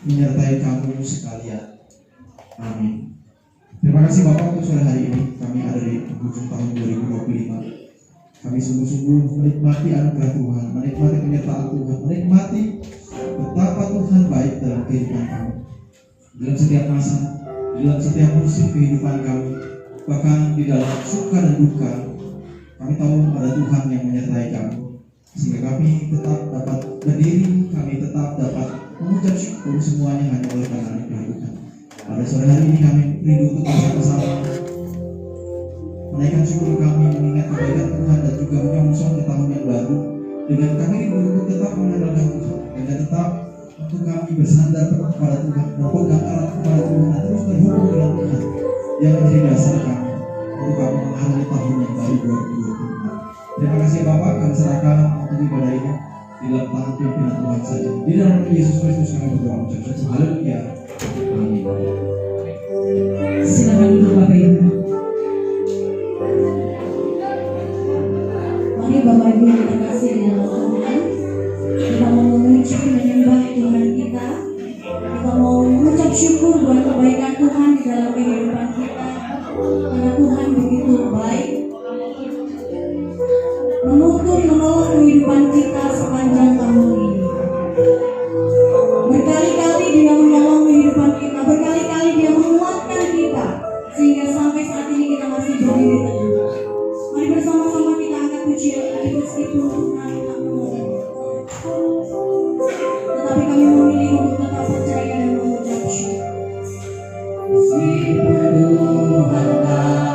menyertai kamu sekalian. Amin. Terima kasih Bapak untuk sore hari ini. Kami ada di ujung tahun 2025. Kami sungguh-sungguh menikmati anugerah Tuhan, menikmati penyertaan Tuhan, menikmati betapa Tuhan baik dalam kehidupan kami. Dalam setiap masa, dalam setiap musim kehidupan kami, bahkan di dalam suka dan duka, kami tahu ada Tuhan yang menyertai kami, sehingga kami tetap dapat berdiri, kami tetap dapat mengucap syukur semuanya hanya oleh karena anugerah Tuhan. Pada sore hari ini kami rindu untuk bersama-sama menaikkan syukur kami, mengingat kebaikan Tuhan dan juga menyongsong di tahun yang baru. Dengan kami rindu untuk tetap mengandalkan Tuhan, dan tetap untuk kami bersandar kepada Tuhan, berpegang erat kepada Tuhan, dan terus berhubung dengan Tuhan yang menjadi dasar kami untuk kami menghadapi tahun yang baru 2024. Terima kasih Bapak, kami serahkan untuk ibadah ini di dalam tangan pimpinan Tuhan saja. Di dalam nama Yesus Kristus kami berdoa mengucap syukur. Haleluya. Amin. Silakan duduk Bapak Ibu. Mari Bapak Ibu yang terkasih di dalam Tuhan, kita mau memuji menyembah Tuhan kita. Kita mau mengucap syukur buat kebaikan Tuhan di dalam kehidupan kita, karena Tuhan begitu baik, menuntun menolong kehidupan kita sepanjang tahun ini. Berkali-kali Dia menolong kehidupan kita, berkali-kali Dia menguatkan kita, sehingga sampai saat ini kita masih berdiri teguh. Mari bersama-sama kita angkat pujian ini meskipun Tuhan tak menolong, tetapi kami memilih untuk tetap percaya dan mengucap syukur. Meskipun Tuhan tak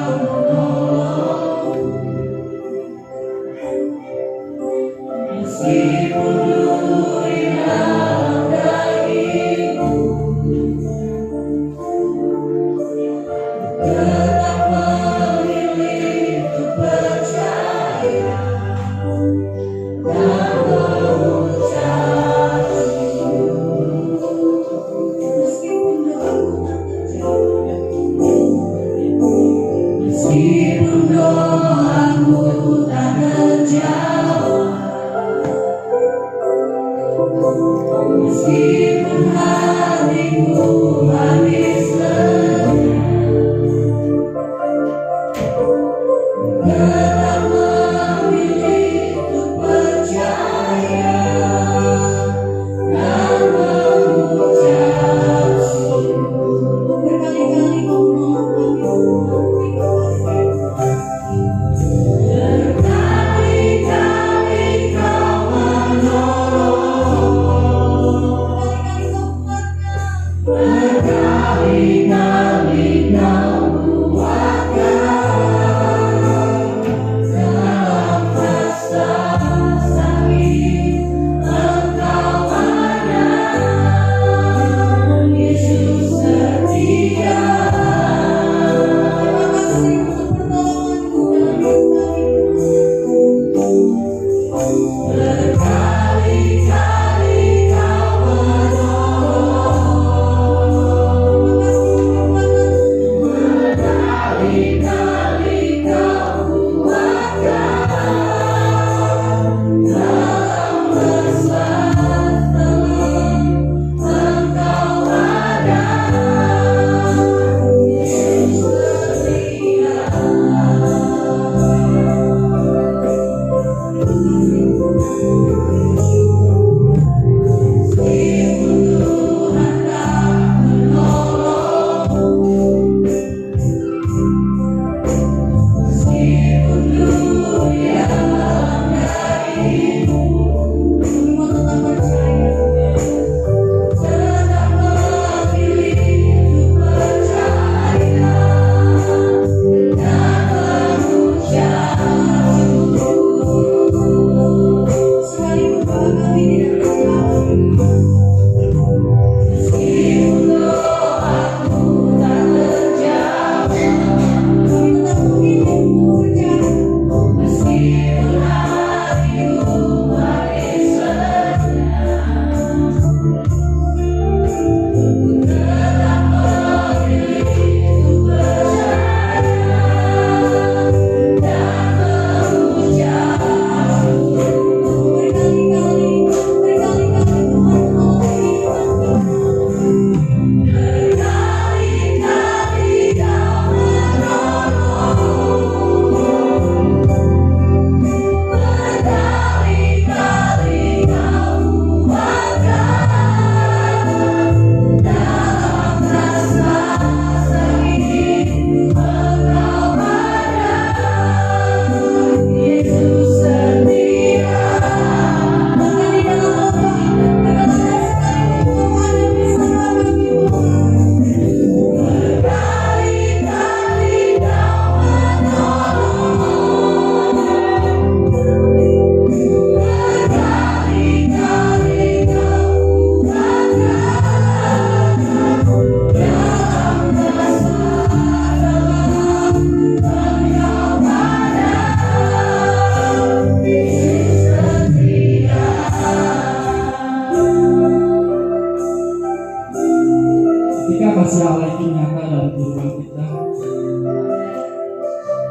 Ketika kasih Allah itu nyata dalam kehidupan kita,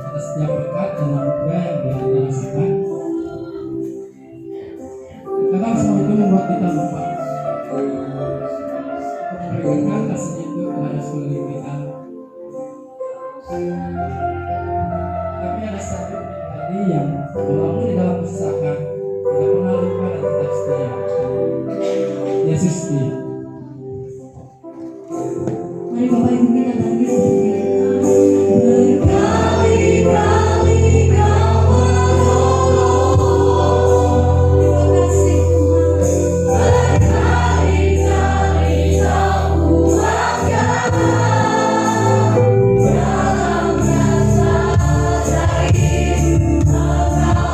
atas setiap berkat dan anugerah yang telah kita rasakan, kadang semua itu membuat kita lupa untuk memberikan kasih itu kepada sekeliling kita. Tapi ada satu pribadi yang walaupun di dalam kesesakan tidak pernah lupa dan tetap setia. Yesus Kristus. Mari Bapak Ibu kita bangkit berdiri. Berkali-kali Kau menolong. Terima kasih Tuhan. Berkali-kali Kau kuatkan dalam rasa sakit. Engkau ada,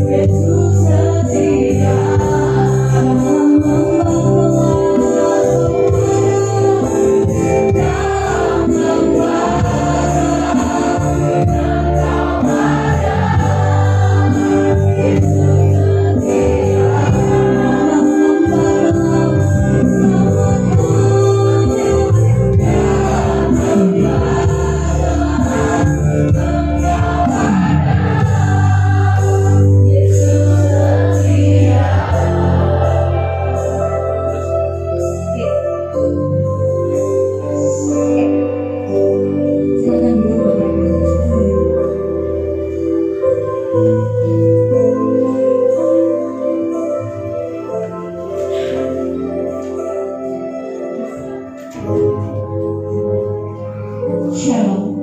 Yesus setia di dalam Shalom.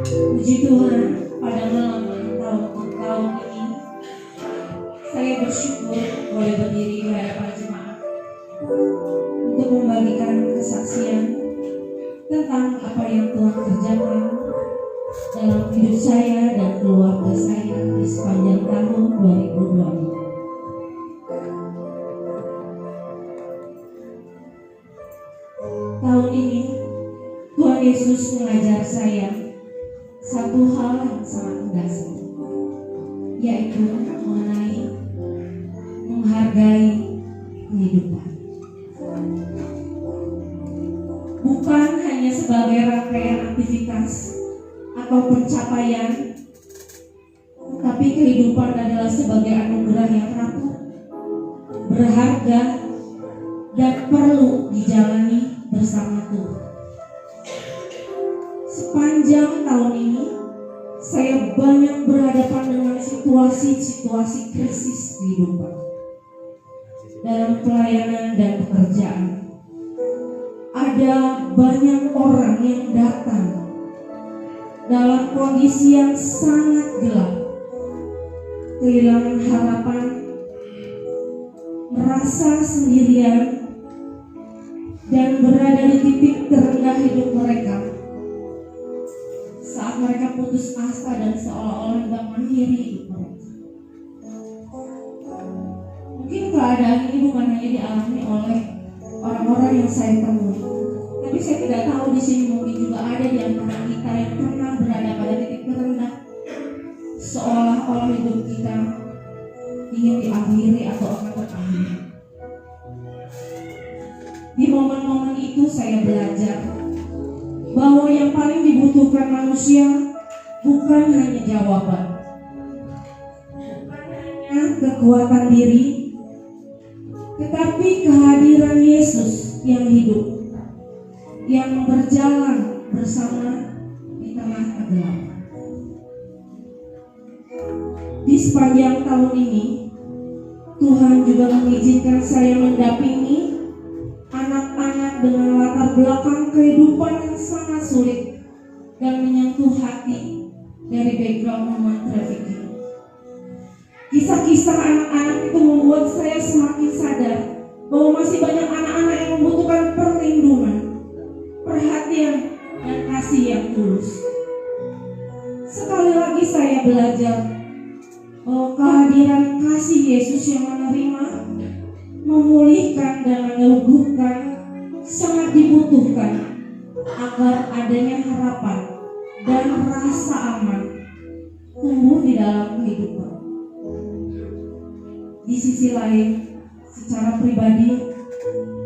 Puji Tuhan, pada malam tahun ini saya bersyukur boleh berdiri di hadapan jemaat untuk membagikan kesaksian tentang apa yang Tuhan kerjakan dalam hidup saya dan keluarga saya di sepanjang tahun 2020. Tahun ini Tuhan Yesus mengajar saya satu hal yang sangat mendasar, yaitu mengenai menghargai kehidupan. Bukan hanya sebagai rangkaian aktivitas atau pencapaian, tapi kehidupan adalah sebagai anugerah yang rapuh, berharga, dan perlu dijalani bersama Tuhan. Sepanjang tahun ini, saya banyak berhadapan dengan situasi-situasi krisis kehidupan dalam pelayanan dan pekerjaan. Ada banyak orang yang datang dalam kondisi yang sangat gelap, kehilangan harapan, merasa sendirian, dan berada di titik terendah hidup mereka saat mereka putus asa dan seolah-olah hendak mengakhiri hidup mereka. Mungkin keadaan ini bukan hanya dialami oleh orang-orang yang saya temui, tapi saya tidak tahu di sini mungkin juga ada di antara kita yang pernah berada pada titik terendah, seolah-olah hidup kita ingin diakhiri atau akan berakhir. Di momen-momen itu saya belajar bahwa yang paling dibutuhkan manusia bukan hanya jawaban, bukan hanya kekuatan diri, tetapi kehadiran Yesus yang hidup, yang berjalan bersama di tengah kegelapan. Di sepanjang tahun ini, Tuhan juga mengizinkan saya mendampingi anak-anak dengan latar belakang kehidupan yang sangat sulit dan menyentuh hati dari background human trafficking. Kisah-kisah anak-anak itu membuat saya semakin sadar kasih Yesus yang menerima, memulihkan dan menyembuhkan sangat dibutuhkan agar adanya harapan dan rasa aman tumbuh di dalam kehidupan. Di sisi lain, secara pribadi,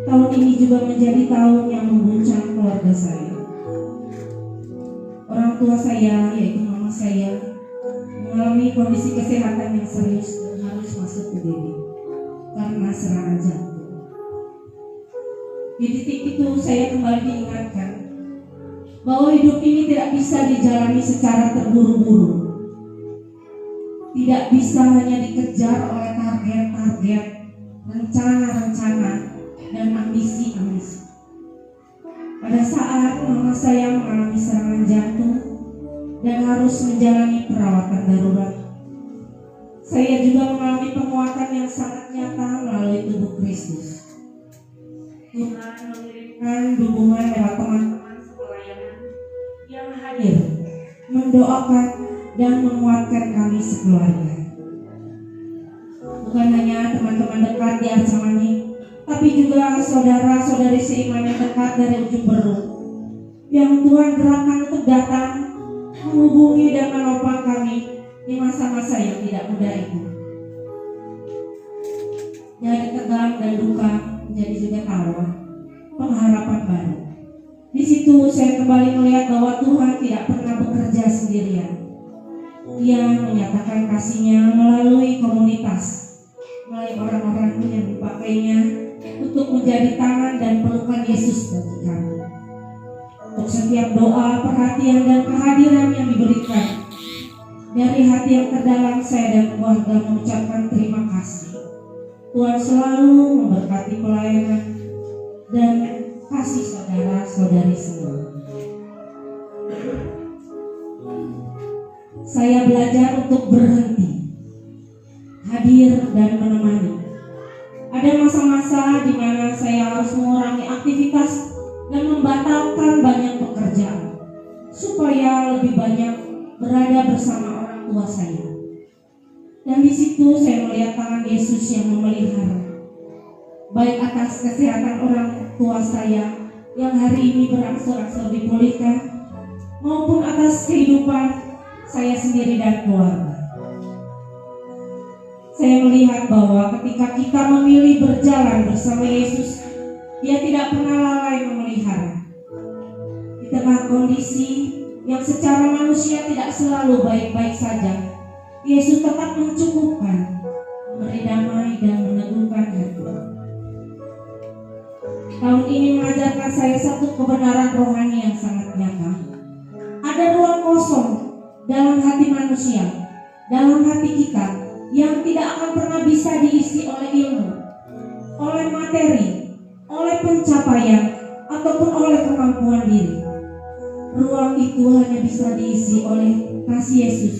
tahun ini juga menjadi tahun yang mengguncang keluarga saya. Orang tua saya, yaitu mama saya, mengalami kondisi kesehatan yang serius dan harus masuk UGD karena serangan jantung. Di titik itu saya kembali diingatkan bahwa hidup ini tidak bisa dijalani secara terburu-buru. Tidak bisa hanya dikejar oleh target-target, rencana-rencana, dan ambisi-ambisi. Pada saat mama saya mengalami serangan jantung dan harus menjalani perawatan darurat, saya juga mengalami penguatan yang sangat nyata melalui tubuh Kristus. Tuhan mengirimkan dukungan lewat teman-teman sepelayanan yang hadir, mendoakan dan menguatkan kami sekeluarga. Bukan hanya teman-teman dekat di Arsamani, tapi juga saudara-saudari seiman yang dekat dari ujung Berung, yang Tuhan gerakkan untuk datang, menghubungi dan menopang kami di masa-masa yang tidak mudah itu. Dari tegang dan duka menjadi juga tawa, pengharapan baru. Di situ saya kembali melihat bahwa Tuhan tidak pernah bekerja sendirian. Dia menyatakan kasih-Nya melalui komunitas, melalui orang-orang yang dipakainya untuk menjadi tangan dan pelukan Yesus bagi kami. Untuk setiap doa, perhatian, dan kehadiran yang diberikan, dari hati yang terdalam saya dan keluarga mengucapkan terima kasih. Tuhan selalu memberkati pelayanan dan kasih saudara-saudari semua. Saya belajar untuk berhenti, hadir dan menemani. Ada masa-masa di mana saya harus mengurangi aktivitas dan membatalkan banyak pekerjaan supaya lebih banyak berada bersama orang tua saya. Dan di situ saya melihat tangan Yesus yang memelihara, baik atas kesehatan orang tua saya yang hari ini berangsur-angsur dipulihkan, maupun atas kehidupan saya sendiri dan keluarga. Saya melihat bahwa ketika kita memilih berjalan bersama Yesus, Dia tidak pernah lalai memelihara. Di tengah kondisi yang secara manusia tidak selalu baik-baik saja, Yesus tetap mencukupkan, memberi damai dan meneguhkan hati. Tahun ini mengajarkan saya satu kebenaran rohani yang sangat nyata. Ada ruang kosong dalam hati manusia, dalam hati kita, yang tidak akan pernah bisa diisi oleh ilmu, oleh materi, oleh pencapaian, ataupun oleh kemampuan diri. Ruang itu hanya bisa diisi oleh kasih Yesus,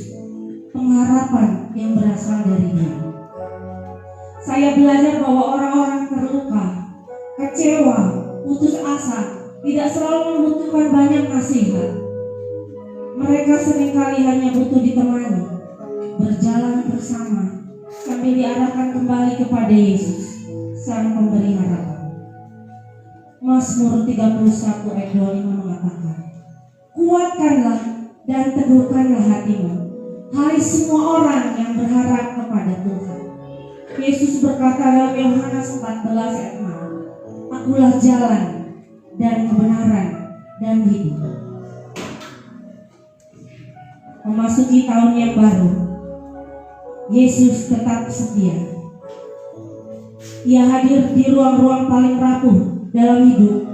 pengharapan yang berasal dari Dia. Saya belajar bahwa orang-orang terluka, kecewa, putus asa tidak selalu membutuhkan banyak nasihat. Mereka seringkali hanya butuh ditemani, berjalan bersama sambil diarahkan kembali kepada Yesus, Sang Pemberi harapan. Mazmur 31 ayat 25 mengatakan, "Kuatkanlah dan teguhkanlah hatimu, hai semua orang yang berharap kepada Tuhan." Yesus berkata dalam Yohanes 14 ayat 6, "Akulah jalan dan kebenaran dan hidup." Memasuki tahun yang baru, Yesus tetap setia. Ia hadir di ruang-ruang paling rapuh dalam hidup,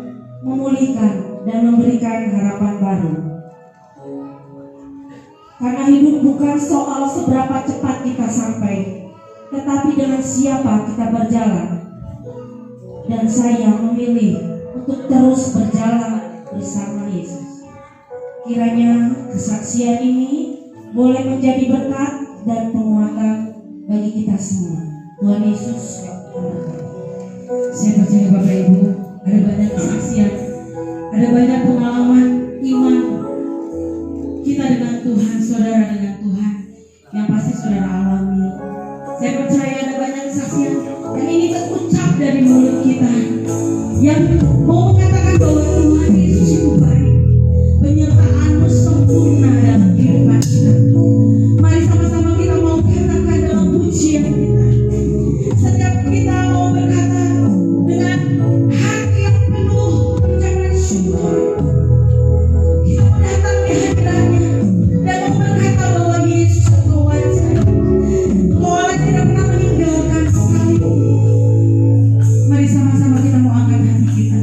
memulihkan dan memberikan harapan baru. Karena hidup bukan soal seberapa cepat kita sampai, tetapi dengan siapa kita berjalan. Dan saya memilih untuk terus berjalan bersama Yesus. Kiranya kesaksian ini boleh menjadi berkat dan penguatan bagi kita semua. Tuhan Yesus memberkati. Saya percaya Bapak Ibu, ada banyak kesaksian, ada banyak pengalaman iman kita dengan Tuhan, saudara dengan Tuhan, yang pasti saudara alami Saya percaya ada banyak kesaksian yang ini terucap dari mulut kita, yang mau mengatakan bahwa Tuhan Yesus itu baik, penyertaan-Mu sempurna dalam kehidupan kita. Mari sama-sama kita mau katakan dalam pujian kita. Setiap kita mau berkata dengan hati yang penuh ucapan syukur, kita mau datang di hadirat-Nya dan mau berkata bahwa Yesus Engkau wajar, Engkau Allah tidak pernah meninggalkan sekalipun. Mari sama-sama kita mau angkat hati kita.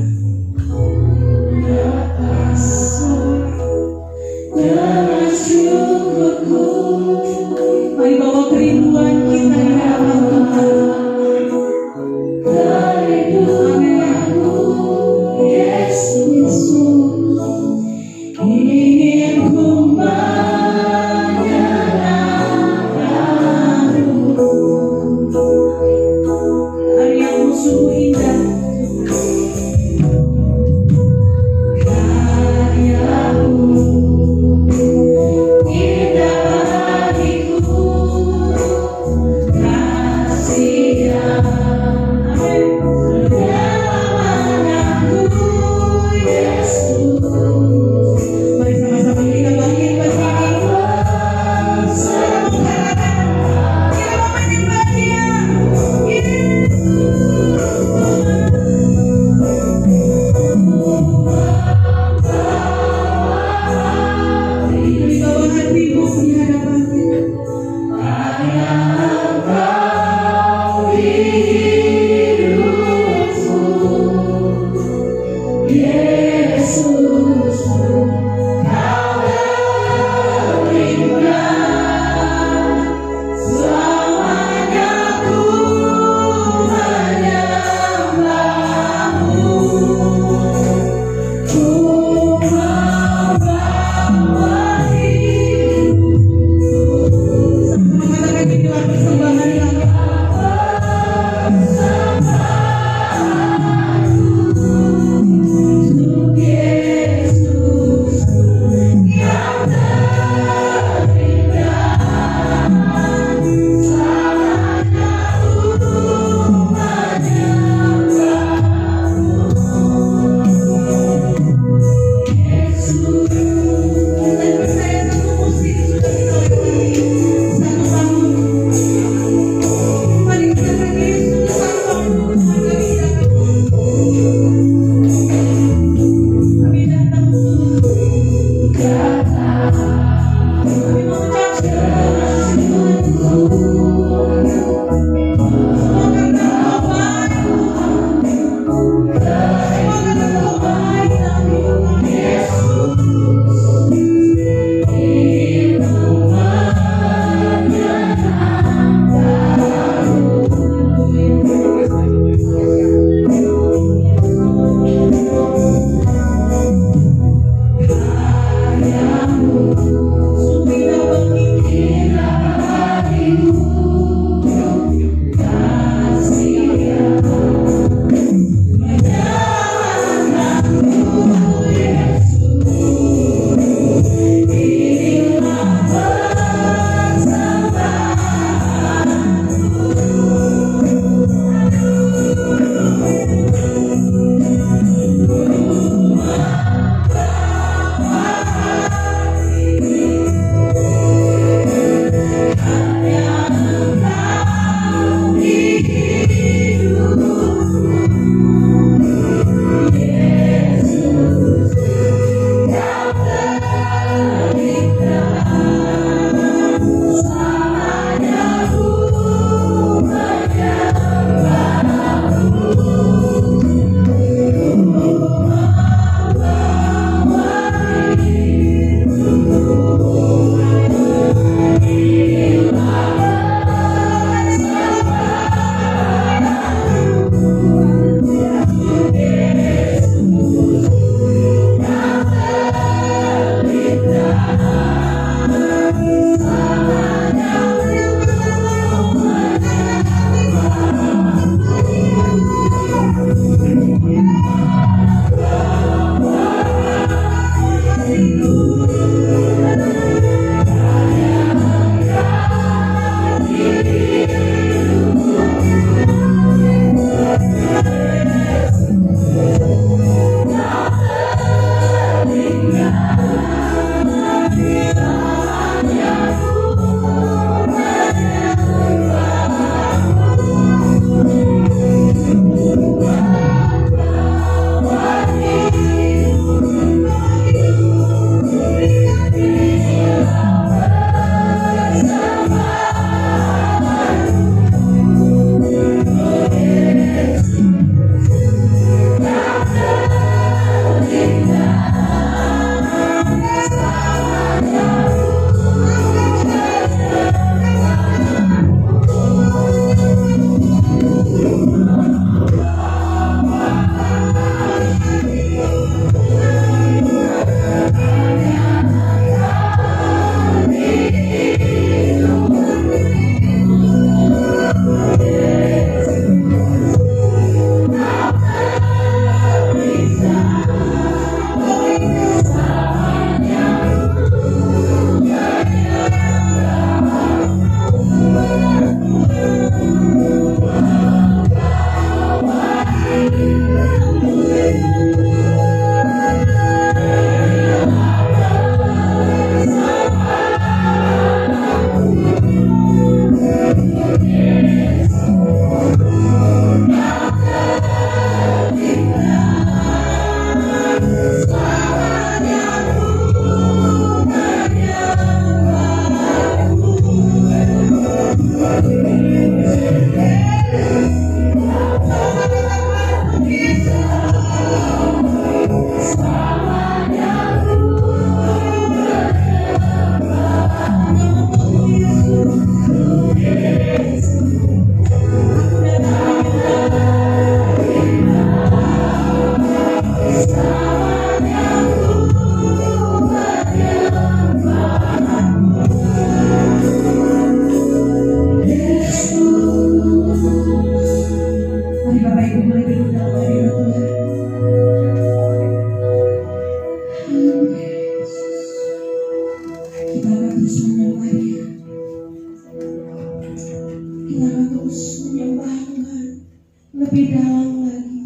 lebih dalam lagi.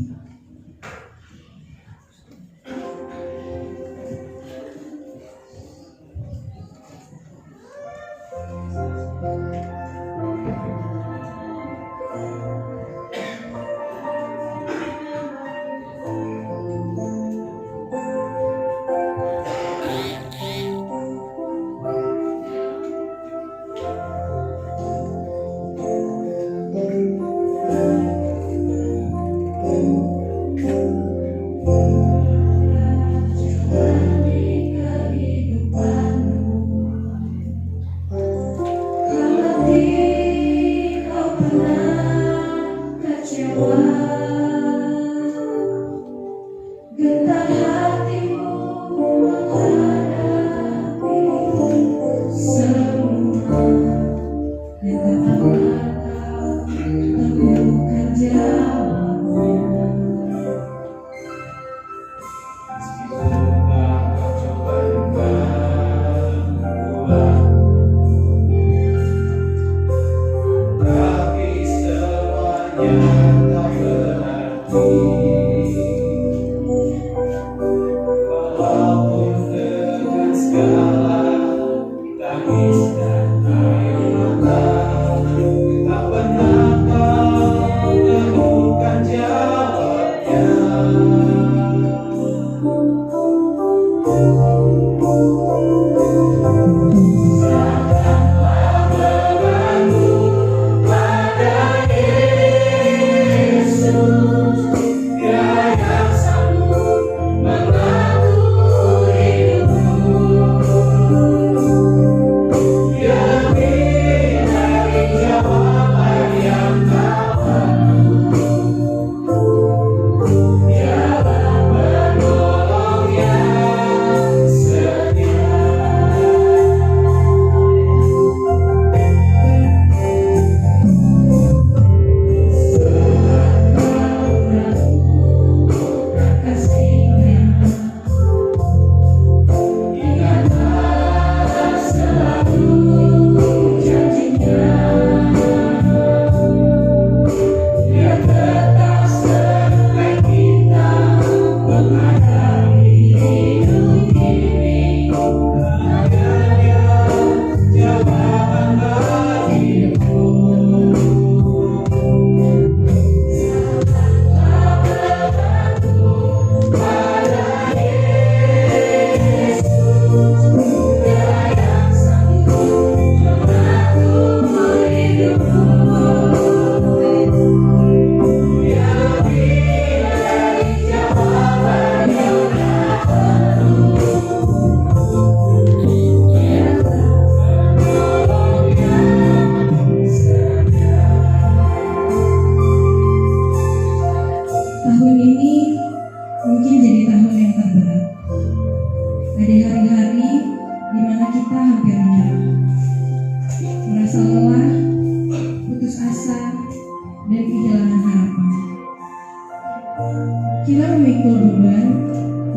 Kita memikul beban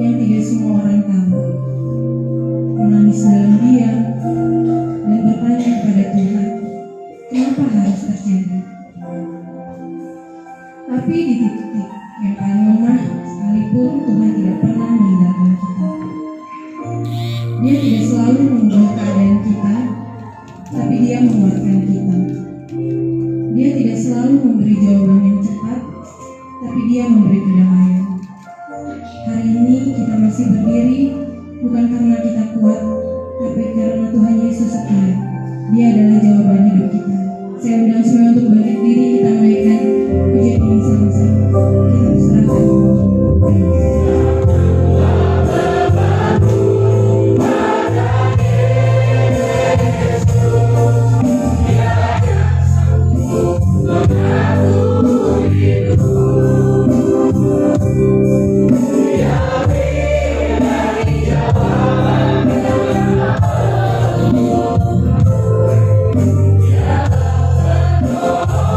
yang tidak semua orang tahu, menangis dalam diam, dan bertanya kepada Tuhan, kenapa harus terjadi? Tapi di titik yang paling lemah sekalipun, Tuhan tidak pernah meninggalkan kita. Dia tidak selalu mengubah keadaan kita, tapi Dia menguatkan kita. Dia tidak selalu memberi jawaban yang cepat, tapi Dia memberi kedamaian. Hari ini kita masih berdiri bukan karena kita kuat, tapi karena Tuhan Yesus setia. Dia adalah jawaban hidup kita. Saya undang semua untuk bangkit diri, kita menaikkan pujian ini sama-sama. Kita berserahkan. Oh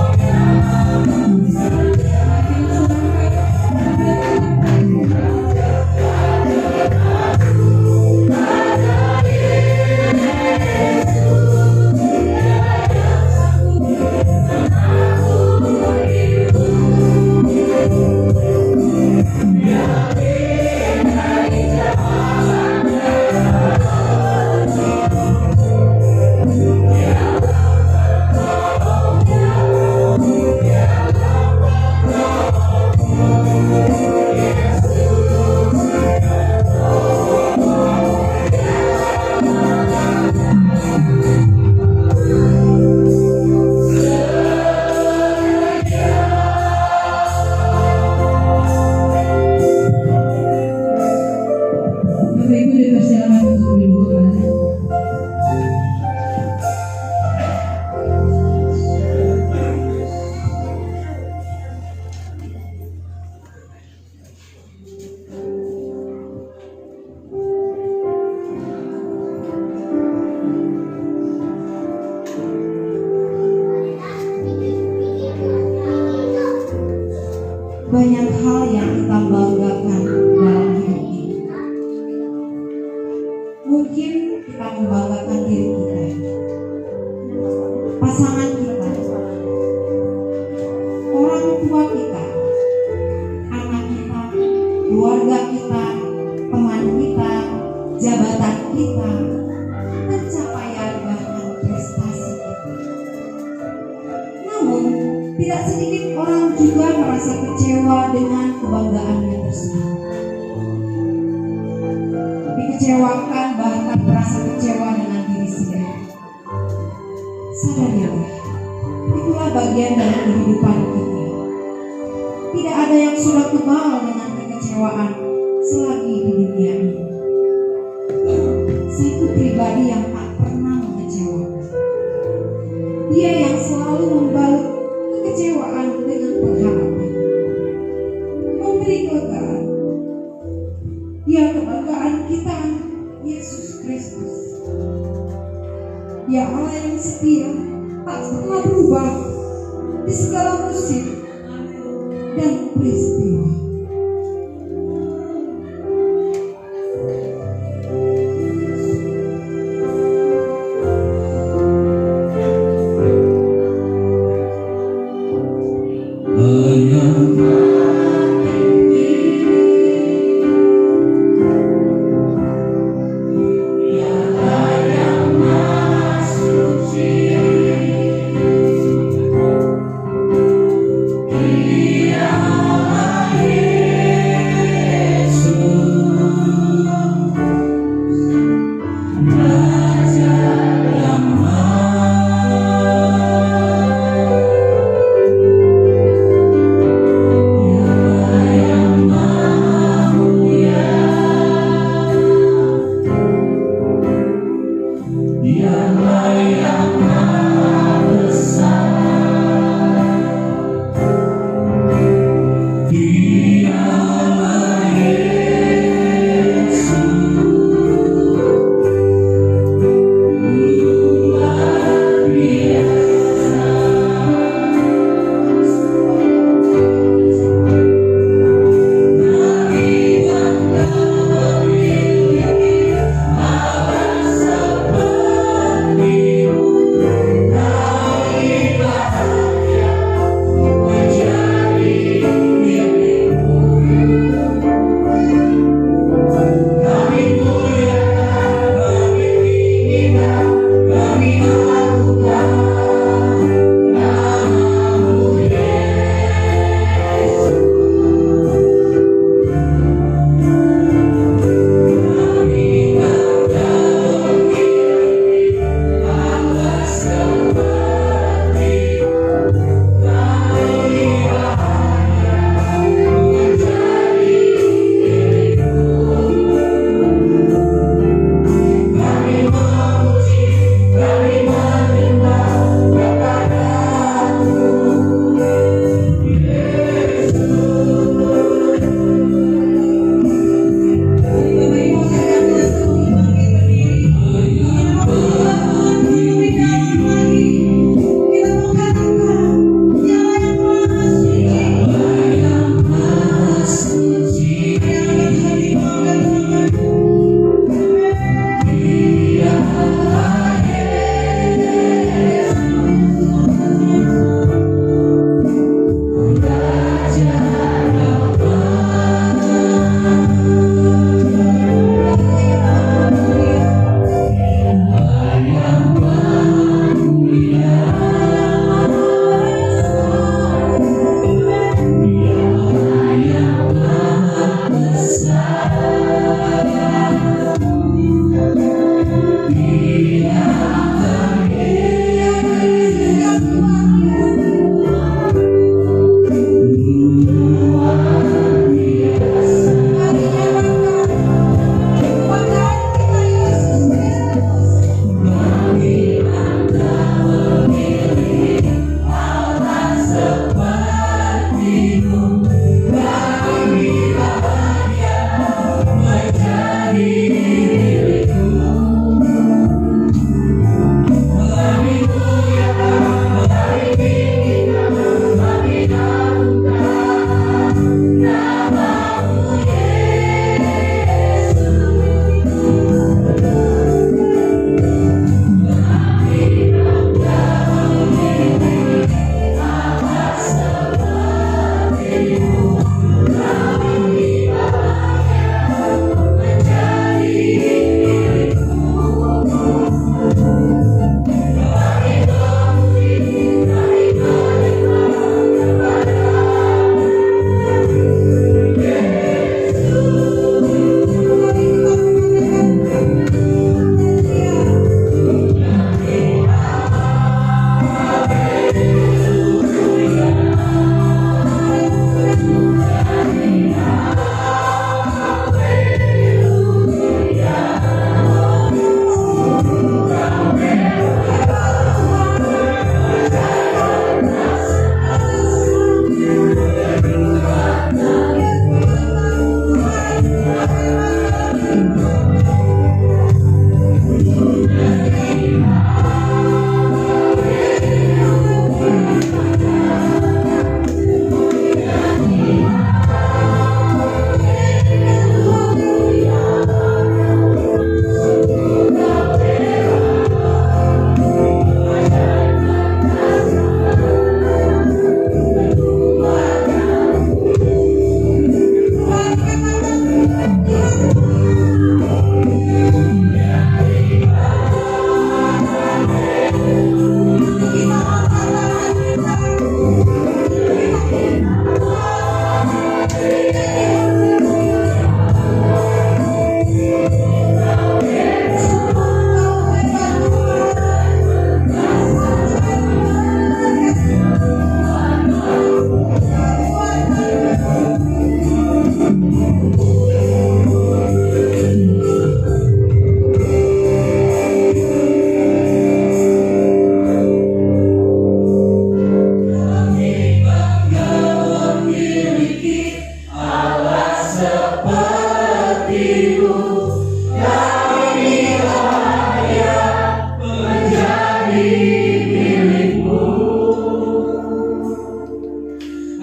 banyak hal yang kita banggakan dalam hidup ini. Mungkin kita membanggakan diri kita, pasangan kita, orang tua kita, anak kita, keluarga kita, teman kita, jabatan kita, pencapaian bahkan prestasi kita. Namun, tidak sedikit orang juga merasa kecewa dengan kebanggaannya tersebut. Dikecewakan, bahkan merasa kecewa dengan diri sendiri. Sadarilah, itulah bagian dari kehidupan kita. Tidak ada yang sudah kebal dengan kekecewaan selagi di dunia ini. Satu pribadi yang tak pernah mengecewakan. Dia yang selalu membalut kekecewaan dengan pengharapan, memberi kelegaan. Dia kebanggaan kita, Yesus Kristus. Dia Allah yang setia, tak pernah berubah di segala musim dan peristiwa.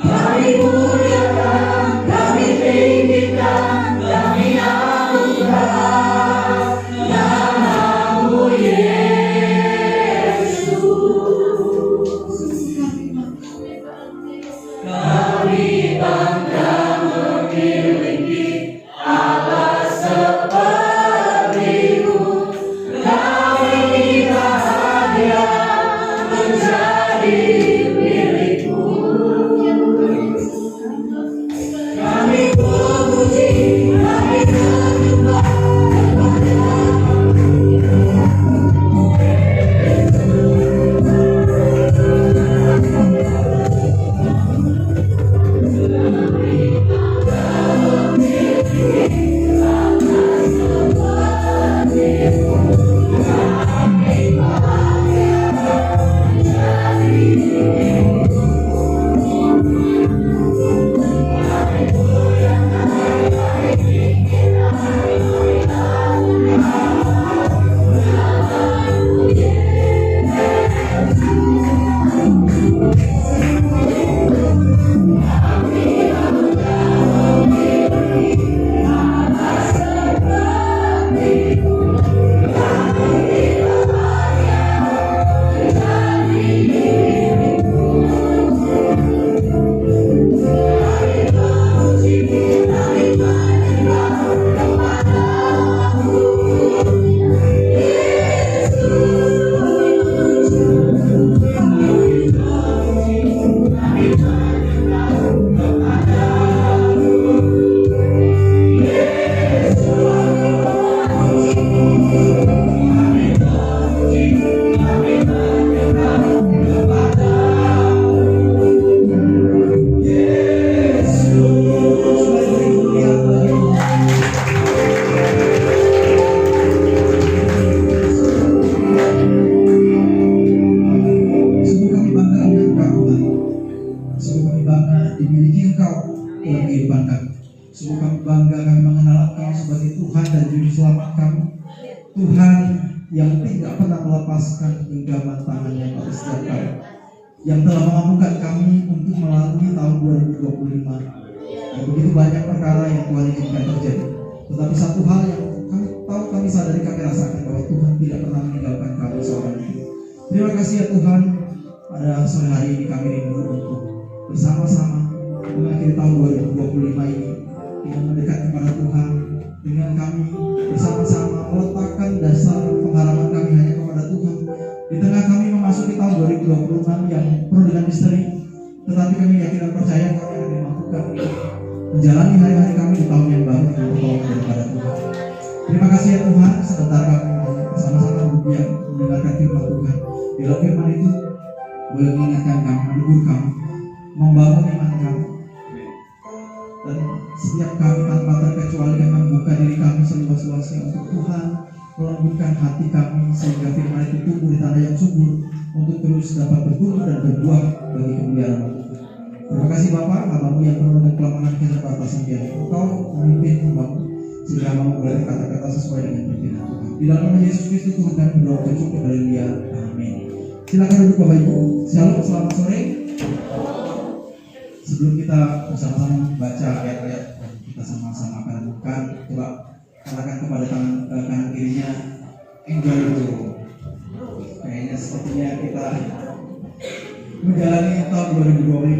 kami muliakan, kami tinggikan, kami agungkan nama-Mu Yesus. Kami bangga memiliki Allah seperti-Mu. Kami bahagia menjadi milik-Mu. Kami memuji, kami menyembah dimiliki Engkau dalam kehidupan kami. Sungguh kami bangga kami mengenal Engkau sebagai Tuhan dan Juru Selamat kami. Tuhan yang tidak pernah melepaskan genggaman tangannya pada setiap kami, yang telah memampukan kami untuk melalui tahun 2025. Dan begitu banyak perkara yang Tuhan inginkan terjadi. Tetapi satu hal yang kami sadari, kami rasakan bahwa Tuhan tidak pernah meninggalkan kami seorang diri. Terima kasih ya Tuhan, pada sore hari ini kami rindu untuk bersama-sama mengakhiri tahun 2025 ini dengan mendekat kepada Tuhan, dengan kami bersama-sama meletakkan dasar pengharapan kami hanya kepada Tuhan. Di tengah kami memasuki tahun 2026 yang penuh dengan misteri, tetapi kami yakin dan percaya kami akan dimampukan menjalani hari-hari kami di tahun yang baru dengan pertolongan daripada Tuhan. Terima kasih ya Tuhan, sebentar kami bersama-sama berbiak mendengarkan firman Tuhan. Bila firman itu boleh mengingatkan kami, menegur kami, membangun iman kami, dan setiap kami tanpa terkecuali kami membuka diri kami seluas-luasnya untuk Tuhan melembutkan hati kami sehingga firman itu tumbuh di tanah yang subur untuk terus dapat bertumbuh dan berbuah bagi kemuliaan Tuhan. Terima kasih Bapak, hamba-Mu yang penuh dengan kelemahan keterbatasan dia. Engkau memimpin hamba-Mu sehingga hamba-Mu berarti kata-kata sesuai dengan firman Tuhan. Di dalam nama Yesus Kristus Tuhan kami berdoa bersyukur, haleluya, amin. Silakan duduk Bapak Ibu. Shalom, selamat sore. Sebelum kita bersama-sama membaca ayat-ayat dan kita sama-sama akan renungkan, coba katakan kepada kanan kirinya, enjoy dulu. Kayaknya sepertinya kita menjalani tahun 2025